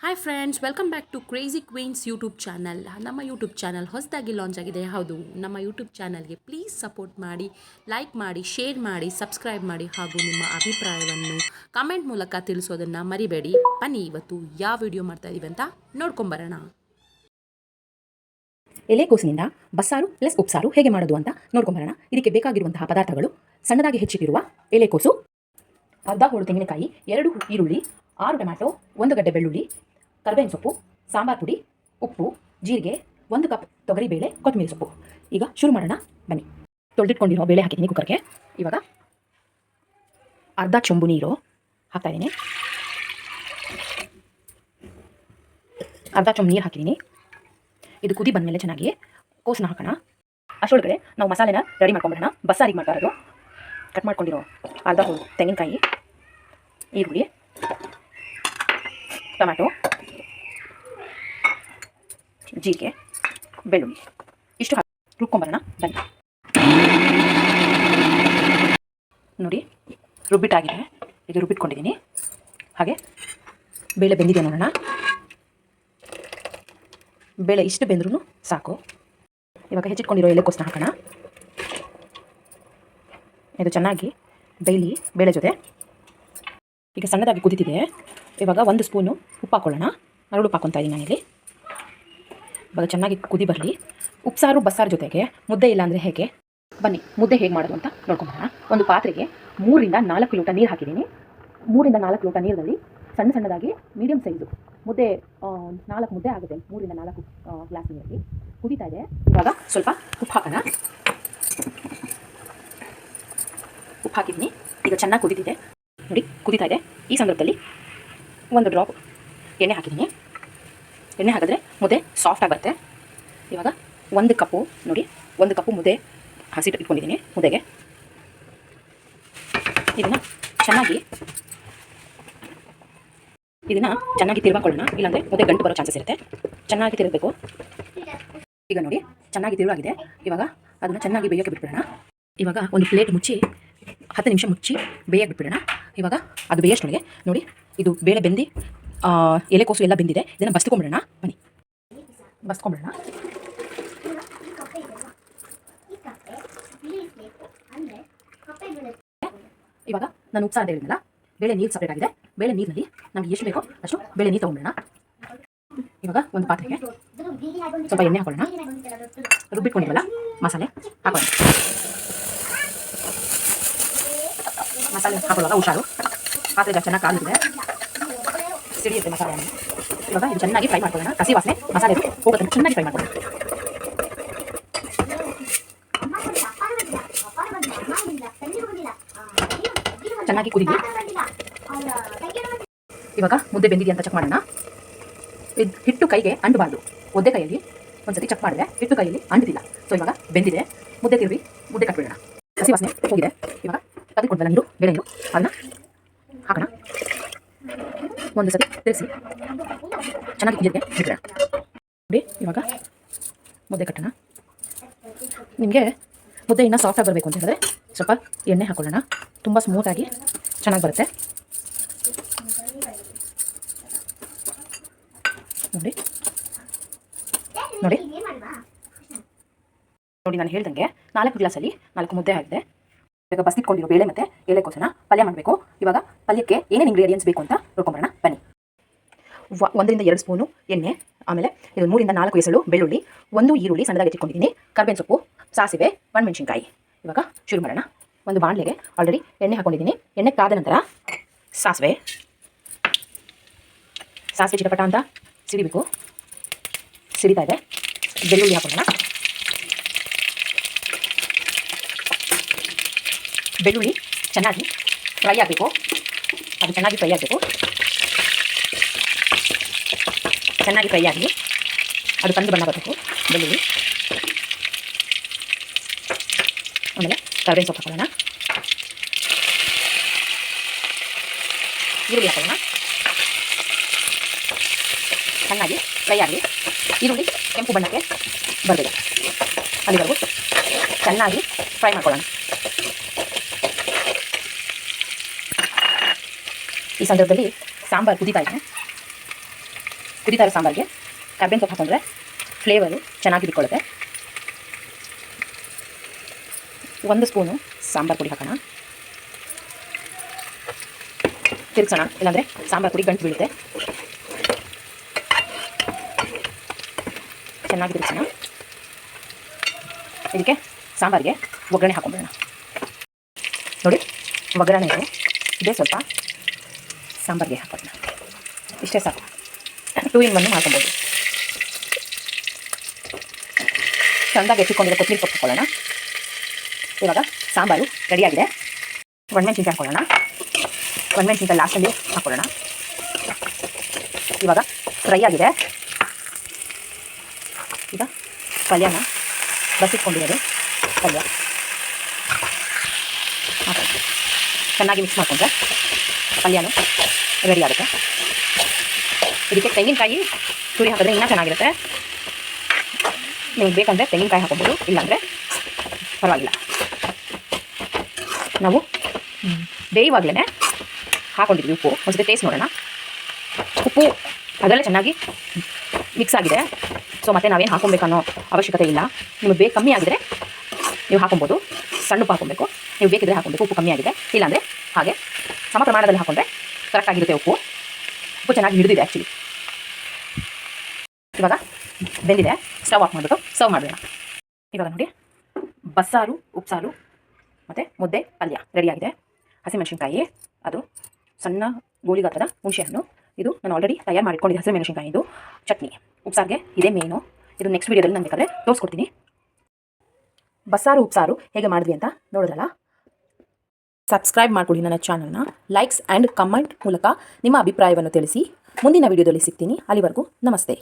Hi friends, welcome back to Crazy Queens YouTube channel. ನಮ್ಮ YouTube channel ಹೊಸದಾಗಿ launch ಆಗಿದೆ. ಹೌದು, ನಮ್ಮ ಯೂಟ್ಯೂಬ್ ಚಾನಲ್ಗೆ ಪ್ಲೀಸ್ ಸಪೋರ್ಟ್ ಮಾಡಿ, ಲೈಕ್ ಮಾಡಿ, ಶೇರ್ ಮಾಡಿ, ಸಬ್ಸ್ಕ್ರೈಬ್ ಮಾಡಿ ಹಾಗೂ ನಿಮ್ಮ ಅಭಿಪ್ರಾಯವನ್ನು ಕಮೆಂಟ್ ಮೂಲಕ ತಿಳಿಸೋದನ್ನು ಮರಿಬೇಡಿ. ಬನ್ನಿ ಇವತ್ತು ಯಾವ ವಿಡಿಯೋ ಮಾಡ್ತಾ ಇದ್ದೀವಿ ಅಂತ ನೋಡ್ಕೊಂಬರೋಣ. ಎಲೆಕೋಸಿನಿಂದ ಬಸ್ಸಾರು ಪ್ಲಸ್ ಉಪ್ಸಾರು ಹೇಗೆ ಮಾಡೋದು ಅಂತ ನೋಡ್ಕೊಂಬರೋಣ. ಇದಕ್ಕೆ ಬೇಕಾಗಿರುವಂತಹ ಪದಾರ್ಥಗಳು: ಸಣ್ಣದಾಗಿ ಹೆಚ್ಚಿಟ್ಟಿರುವ ಎಲೆಕೋಸು, ಅರ್ಧ ಹೋಳು ತೆಂಗಿನಕಾಯಿ, 2 ಈರುಳ್ಳಿ, 6 ಟೊಮ್ಯಾಟೊ, 1 ಗಡ್ಡೆ ಬೆಳ್ಳುಳ್ಳಿ, ಕರಿಬೇವಿನ ಸೊಪ್ಪು, ಸಾಂಬಾರು ಪುಡಿ, ಉಪ್ಪು, ಜೀರಿಗೆ, 1 ಕಪ್ ತೊಗರಿಬೇಳೆ, ಕೊತ್ತಂಬರಿ ಸೊಪ್ಪು. ಈಗ ಶುರು ಮಾಡೋಣ ಬನ್ನಿ. ತೊಳೆದಿಟ್ಕೊಂಡಿರೋ ಬೇಳೆ ಹಾಕಿದ್ದೀನಿ ಕುಕ್ಕರ್ಗೆ. ಇವಾಗ ಅರ್ಧ ಚೊಂಬು ನೀರು ಹಾಕ್ತಾಯಿದ್ದೀನಿ. ಅರ್ಧ ಚೊಂಬು ನೀರು ಹಾಕಿದ್ದೀನಿ. ಇದು ಕುದಿ ಬಂದಮೇಲೆ ಚೆನ್ನಾಗಿ ಕೋಸನ್ನ ಹಾಕೋಣ. ಅಷ್ಟೊಳಗಡೆ ನಾವು ಮಸಾಲೆನ ರೆಡಿ ಮಾಡ್ಕೊಂಬಿಡೋಣ. ಬಸ್ಸಾರಿಗೆ ಮಾಡ್ತಾ ಇರೋದು. ಕಟ್ ಮಾಡ್ಕೊಂಡಿರೋ ಅರ್ಧ ಹೋಳು ತೆಂಗಿನಕಾಯಿ, ಈರುಳ್ಳಿ, ಟೊಮ್ಯಾಟೊ, ಜೀರಿಗೆ, ಬೆಳ್ಳುಳ್ಳಿ ಇಷ್ಟು ಹಾಕಿ ರುಬ್ಕೊಂಬರೋಣ ಬನ್ನಿ. ನೋಡಿ, ರುಬ್ಬಿಟ್ಟಾಗಿದೆ. ಈಗ ರುಬ್ಬಿಟ್ಕೊಂಡಿದ್ದೀನಿ. ಹಾಗೆ ಬೇಳೆ ಬೆಂದಿದೆ ನೋಡೋಣ. ಬೇಳೆ ಇಷ್ಟು ಬೆಂದ್ರೂ ಸಾಕು. ಇವಾಗ ಹೆಚ್ಚಿಟ್ಕೊಂಡಿರೋ ಎಲೆಕೋಸನ್ನ ಹಾಕೋಣ. ಇದು ಚೆನ್ನಾಗಿ ಡೈಲಿ ಬೇಳೆ ಜೊತೆ. ಈಗ ಸಣ್ಣದಾಗಿ ಕುದೀತಿದೆ. ಇವಾಗ 1 ಸ್ಪೂನು ಉಪ್ಪು ಹಾಕೊಳ್ಳೋಣ. ಅರಳು ಉಪ್ಪು ಹಾಕ್ಕೊತಾ ಇದ್ದೀನಿ ನಾನಿಲ್ಲಿ. ಇವಾಗ ಚೆನ್ನಾಗಿ ಕುದಿ ಬರಲಿ. ಉಪ್ಸಾರು ಬಸ್ಸಾರು ಜೊತೆಗೆ ಮುದ್ದೆ ಇಲ್ಲ ಅಂದರೆ ಹೇಗೆ? ಬನ್ನಿ ಮುದ್ದೆ ಹೇಗೆ ಮಾಡೋದು ಅಂತ ನೋಡ್ಕೊಂಬರೋಣ. ಒಂದು ಪಾತ್ರೆಗೆ 3 ರಿಂದ 4 ಲೋಟ ನೀರು ಹಾಕಿದ್ದೀನಿ. 3 ರಿಂದ 4 ಲೋಟ ನೀರಲ್ಲಿ ಸಣ್ಣದಾಗಿ ಮೀಡಿಯಂ ಸೈಜು ಮುದ್ದೆ 4 ಮುದ್ದೆ ಆಗುತ್ತೆ. 3 ರಿಂದ 4 ಗ್ಲಾಸ್ ನೀರಲ್ಲಿ ಕುದೀತಾ ಇದೆ. ಇವಾಗ ಸ್ವಲ್ಪ ಉಪ್ಪು ಹಾಕೋಣ. ಉಪ್ಪು ಹಾಕಿದ್ದೀನಿ. ಈಗ ಚೆನ್ನಾಗಿ ಕುದೀತಿದೆ ನೋಡಿ, ಕುದೀತಾ ಇದೆ. ಈ ಸಂದರ್ಭದಲ್ಲಿ 1 ಡ್ರಾಪ್ ಎಣ್ಣೆ ಹಾಕಿದ್ದೀನಿ. ಎಣ್ಣೆ ಹಾಕಿದ್ರೆ ಮುದ್ದೆ ಸಾಫ್ಟಾಗಿ ಬರುತ್ತೆ. ಇವಾಗ 1 ಕಪ್ಪು ನೋಡಿ, 1 ಕಪ್ಪು ಮುದ್ದೆ ಹಸಿ ಇಟ್ಕೊಂಡಿದ್ದೀನಿ. ಮುದ್ದೆಗೆ ಇದನ್ನು ಚೆನ್ನಾಗಿ ತಿರುವಾಕೊಳ್ಳೋಣ. ಇಲ್ಲಾಂದರೆ ಮುದ್ದೆ ಗಂಟು ಬರೋ ಚಾನ್ಸಸ್ ಇರುತ್ತೆ. ಚೆನ್ನಾಗಿ ತಿರುಗಬೇಕು. ಈಗ ನೋಡಿ ಚೆನ್ನಾಗಿ ತಿರುವಾಗಿದೆ. ಇವಾಗ ಅದನ್ನು ಚೆನ್ನಾಗಿ ಬೇಯೋಕ್ಕೆ ಬಿಟ್ಬಿಡೋಣ. ಇವಾಗ ಒಂದು ಪ್ಲೇಟ್ ಮುಚ್ಚಿ 10 ನಿಮಿಷ ಮುಚ್ಚಿ ಬೇಯಕ್ಕೆ ಬಿಟ್ಬಿಡೋಣ. ಇವಾಗ ಅದು ಬೇಯೋಷ್ಟೊಳಗೆ ನೋಡಿ, ಇದು ಬೇಳೆ ಬೆಂದು ಎಲೆಕೋಸು ಎಲ್ಲ ಬೆಂದಿದೆ. ಇದನ್ನು ಬಸ್ಕೊಂಬಿಡೋಣ ಬನ್ನಿ. ಬಸ್ಕೊಂಬಿಡೋಣ. ಇವಾಗ ನಾನು ಉಪ್ಸಾರು ಅಂತ ಹೇಳಿದ್ನಲ್ಲ, ಬೇಳೆ ನೀರು ಸಪ್ರೇಟ್ ಆಗಿದೆ. ಬೇಳೆ ನೀರಿನಲ್ಲಿ ನಮಗೆ ಎಷ್ಟು ಬೇಕೋ ಅಷ್ಟು ಬೇಳೆ ನೀರು ತೊಗೊಂಬಿಡೋಣ. ಇವಾಗ ಒಂದು ಪಾತ್ರೆಗೆ ಸ್ವಲ್ಪ ಎಣ್ಣೆ ಹಾಕೊಳ್ಳೋಣ. ರುಬ್ಬಿಟ್ಕೊಂಡಿರಲ್ಲ ಮಸಾಲೆ ಹಾಕೊಳ್ಳೋಣ. ಮಸಾಲೆ ಹಾಕೊಳ್ಳುವಾಗ ಹುಷಾರು, ಪಾತ್ರೆ ಚೆನ್ನಾಗಿ ಕಾಲಿದೆ, ಸಿಡಿಯುತ್ತೆ ಮಸಾಲೆ. ಇವಾಗ ಇದು ಚೆನ್ನಾಗಿ ಫ್ರೈ ಮಾಡ್ಕೊಳ್ಳೋಣ. ಕಸಿ ವಾಸನೆ ಮಸಾಲೆ ಹೋಗುತ್ತೆ. ಚೆನ್ನಾಗಿ ಫ್ರೈ ಮಾಡ್ಕೊಳ್ಳೋಣ. ಚೆನ್ನಾಗಿ ಕುದಿದೆ. ಇವಾಗ ಮುದ್ದೆ ಬೆಂದಿದೆ ಅಂತ ಚೆಕ್ ಮಾಡೋಣ. ಇದು ಹಿಟ್ಟು ಕೈಗೆ ಅಂಟಬಾರ್ದು. ಒದ್ದೆ ಕೈಯಲ್ಲಿ ಒಂದ್ಸತಿ ಚೆಕ್ ಮಾಡಿದೆ, ಹಿಟ್ಟು ಕೈಯಲ್ಲಿ ಅಂಟಿಲ್ಲ. ಸೊ ಇವಾಗ ಬೆಂದಿದೆ. ಮುದ್ದೆ ತಿರುವಿ ಮುದ್ದೆ ಕಟ್ಬಿಡೋಣ. ಹಸಿ ವಾಸನೆ ಹೋಗಿದೆ. ಇವಾಗ ತೆಗೆದುಕೊಂಡಲ್ಲ ನೀರು, ಬೇಳೆ ನೀರು, ಅದನ್ನ ಹಾಕೋಣ. ಒಂದು ಸತಿ ತಿರುಗಿಸಿ ಚೆನ್ನಾಗಿ ಕುದಿಯೋಕ್ಕೆ ಬಿಡೋಣ. ನೋಡಿ, ಇವಾಗ ಮುದ್ದೆ ಕಟ್ಟೋಣ. ನಿಮಗೆ ಮುದ್ದೆ ಇನ್ನೂ ಸಾಫ್ಟಾಗಿ ಬರಬೇಕು ಅಂತ ಹೇಳಿದ್ರೆ ಸ್ವಲ್ಪ ಎಣ್ಣೆ ಹಾಕೊಳ್ಳೋಣ. ತುಂಬ ಸ್ಮೂತಾಗಿ ಚೆನ್ನಾಗಿ ಬರುತ್ತೆ. ನೋಡಿ ನೋಡಿ ನೋಡಿ ನಾನು ಹೇಳ್ದಂಗೆ 4 ಗ್ಲಾಸಲ್ಲಿ 4 ಮುದ್ದೆ ಆಗಿದೆ. ಇವಾಗ ಬಸ್ತಿಟ್ಕೊಂಡಿರೋ ಬೇಳೆ ಮತ್ತು ಎಲೆಕೋಸನ್ನ ಪಲ್ಯ ಮಾಡಬೇಕು. ಇವಾಗ ಪಲ್ಯಕ್ಕೆ ಏನೇನು ಇಂಗ್ರೀಡಿಯೆಂಟ್ಸ್ ಬೇಕು ಅಂತ ನೋಡ್ಕೊಂಬರೋಣ ಬನ್ನಿ. 1 ರಿಂದ 2 ಸ್ಪೂನು ಎಣ್ಣೆ, ಆಮೇಲೆ ಇದು 3 ರಿಂದ 4 ಎಸಳು ಬೆಳ್ಳುಳ್ಳಿ, 1 ಈರುಳ್ಳಿ ಸಣ್ಣದಾಗಿ ಇಟ್ಕೊಂಡಿದ್ದೀನಿ, ಕರಿಬೇವಿನ ಸೊಪ್ಪು, ಸಾಸಿವೆ, ಒಣಮೆಣಸಿನ್ಕಾಯಿ. ಇವಾಗ ಶುರು ಮಾಡೋಣ. ಒಂದು ಬಾಣಲೆಗೆ ಆಲ್ರೆಡಿ ಎಣ್ಣೆ ಹಾಕೊಂಡಿದ್ದೀನಿ. ಎಣ್ಣೆ ಕಾದ ನಂತರ ಸಾಸಿವೆ ಚಿಟಪಟ ಅಂತ ಸಿಡಿಬೇಕು. ಸಿಡಿತಾ ಇದೆ. ಬೆಳ್ಳುಳ್ಳಿ ಹಾಕೋಣ. ಬೆಳ್ಳುಳ್ಳಿ ಚೆನ್ನಾಗಿ ಫ್ರೈ ಆಗಬೇಕು. ಅದು ಚೆನ್ನಾಗಿ ಫ್ರೈ ಆಗಬೇಕು. ಚೆನ್ನಾಗಿ ಫ್ರೈ ಆಗಿ ಅದು ಕಂದು ಬಣ್ಣ ಬರಬೇಕು ಬೆಳ್ಳುಳ್ಳಿ. ಆಮೇಲೆ ಕರಿಬೇವಿನ ಸೊಪ್ಪು ಹಾಕೋಣ. ಈರುಳ್ಳಿ ಹಾಕೋಣ. ಚೆನ್ನಾಗಿ ಫ್ರೈ ಆಗಲಿ. ಈರುಳ್ಳಿ ಕೆಂಪು ಬಣ್ಣಕ್ಕೆ ಬರಬೇಕು. ಅಲ್ಲಿವರೆಗೂ ಚೆನ್ನಾಗಿ ಫ್ರೈ ಮಾಡ್ಕೊಳ್ಳೋಣ. ಈ ಸಂದರ್ಭದಲ್ಲಿ ಸಾಂಬಾರು ಕುದೀತಾ ಇದೆ. ಕುದಿತಾ ಇರೋ ಸಾಂಬಾರಿಗೆ ಕರ್ಬೇವಿನ ಸೊಪ್ಪು ಹಾಕೊಂಡ್ರೆ ಫ್ಲೇವರು ಚೆನ್ನಾಗಿ ಬಿಟ್ಕೊಳ್ಳುತ್ತೆ. 1 ಸ್ಪೂನು ಸಾಂಬಾರು ಪುಡಿ ಹಾಕೋಣ. ತಿರ್ಸೋಣ, ಇಲ್ಲಾಂದರೆ ಸಾಂಬಾರು ಪುಡಿ ಗಂಟು ಬೀಳುತ್ತೆ. ಚೆನ್ನಾಗಿ ತಿರ್ಸೋಣ. ಇದಕ್ಕೆ ಸಾಂಬಾರಿಗೆ ಒಗ್ಗರಣೆ ಹಾಕೊಂಡ್ಬಿಡೋಣ. ನೋಡಿ, ಒಗ್ಗರಣೆ ಇದೇ ಸ್ವಲ್ಪ ಸಾಂಬಾರಿಗೆ ಹಾಕೋಣ. ಇಷ್ಟೇ ಸಾಕು. 2 in 1 ಮಾಡ್ಕೊಬೋದು. ಚೆಂದಾಗಿ ಎತ್ತಿಕೊಂಡಿರೋ ಕೊತ್ತಂಬರಿ ಸೊಪ್ಪು ಹಾಕೊಳ್ಳೋಣ. ಇವಾಗ ಸಾಂಬಾರು ರೆಡಿಯಾಗಿದೆ. ಒಣಮೆಣಸಿನ್ಕಾಯಿ ಹಾಕೊಳ್ಳೋಣ. ಒಣಮೆಣಸಿನ್ಕಾಯಿ ಲಾಸ್ಟಲ್ಲಿ ಹಾಕೊಳ್ಳೋಣ. ಇವಾಗ ಫ್ರೈ ಆಗಿದೆ. ಈಗ ಪಲ್ಯನ ಬಸಿಟ್ಕೊಂಡಿರೋದು ಪಲ್ಯ ಹಾಕೊಂಡು ಚೆನ್ನಾಗಿ ಮಿಕ್ಸ್ ಮಾಡಿಕೊಂಡ್ರೆ ಪಲ್ಯನೂ ರೆಡಿ ಆಗುತ್ತೆ. ಇದಕ್ಕೆ ತೆಂಗಿನಕಾಯಿ ತುರಿ ಹಾಕಿದ್ರೆ ಇನ್ನೂ ಚೆನ್ನಾಗಿರುತ್ತೆ. ನಿಮಗೆ ಬೇಕಂದರೆ ತೆಂಗಿನಕಾಯಿ ಹಾಕೊಬೋದು, ಇಲ್ಲಾಂದರೆ ಪರವಾಗಿಲ್ಲ. ನಾವು ಬೇಯುವಾಗಲೇ ಹಾಕೊಂಡಿದ್ವಿ ಉಪ್ಪು. ಒಂದ್ಸತಿ ಟೇಸ್ಟ್ ನೋಡೋಣ. ಉಪ್ಪು ಅದರಲ್ಲೇ ಚೆನ್ನಾಗಿ ಮಿಕ್ಸ್ ಆಗಿದೆ. ಸೊ ಮತ್ತೆ ನಾವೇನು ಹಾಕೊಬೇಕನ್ನೋ ಅವಶ್ಯಕತೆ ಇಲ್ಲ. ನಿಮಗೆ ಬೇಕು ಕಮ್ಮಿ ಆಗಿದ್ರೆ ನೀವು ಹಾಕೊಬೋದು. ಸಣ್ಣ ಉಪ್ಪು ಹಾಕೊಬೇಕು. ನೀವು ಬೇಕಿದ್ರೆ ಹಾಕೊಬೇಕು. ಉಪ್ಪು ಕಮ್ಮಿ ಆಗಿದೆ, ಇಲ್ಲಾಂದರೆ ಹಾಗೆ ಸಮ ಪ್ರಮಾಣದಲ್ಲಿ ಹಾಕೊಂಡ್ರೆ ಕರೆಕ್ಟಾಗಿರುತ್ತೆ. ಉಪ್ಪು ಚೆನ್ನಾಗಿ ಹಿಡಿದಿದೆ ಆ್ಯಕ್ಚುಲಿ. ಇವಾಗ ಬೆಂದಿದೆ. ಸ್ಟವ್ ಆಫ್ ಮಾಡಿಬಿಟ್ಟು ಸರ್ವ್ ಮಾಡೋಣ. ಇವಾಗ ನೋಡಿ, ಬಸ್ಸಾರು, ಉಪ್ಸಾರು ಮತ್ತು ಮುದ್ದೆ ಪಲ್ಯ ರೆಡಿಯಾಗಿದೆ. ಹಸಿಮೆಣಸಿನ್ಕಾಯಿ, ಅದು ಸಣ್ಣ ಗೋಳಿ ಗಾತ್ರದ ಹುಣಸೆಹಣ್ಣು, ಇದು ನಾನು ಆಲ್ರೆಡಿ ತಯಾರು ಮಾಡಿಕೊಂಡಿದ್ದೆ. ಹಸಿಮೆಣಸಿನ್ಕಾಯಿ ಇದು ಚಟ್ನಿ. ಉಪ್ಸಾರಿಗೆ ಇದೇ ಮೇನು. ಇದು ನೆಕ್ಸ್ಟ್ ವೀಡಿಯೋದಲ್ಲಿ ನಾನು ಬೇಕಾದ್ರೆ ತೋರಿಸ್ಕೊಡ್ತೀನಿ. ಬಸ್ಸಾರು ಉಪ್ಸಾರು ಹೇಗೆ ಮಾಡಿದ್ವಿ ಅಂತ ನೋಡಿದ್ರಲ್ಲ. ಸಬ್ಸ್ಕ್ರೈಬ್ ಮಾಡ್ಕೊಳ್ಳಿ ನನ್ನ ಚಾನಲ್ನ. ಲೈಕ್ಸ್ ಆ್ಯಂಡ್ ಕಮೆಂಟ್ ಮೂಲಕ ನಿಮ್ಮ ಅಭಿಪ್ರಾಯವನ್ನು ತಿಳಿಸಿ. ಮುಂದಿನ ವೀಡಿಯೋದಲ್ಲಿ ಸಿಗ್ತೀನಿ. ಅಲ್ಲಿವರೆಗೂ ನಮಸ್ತೆ.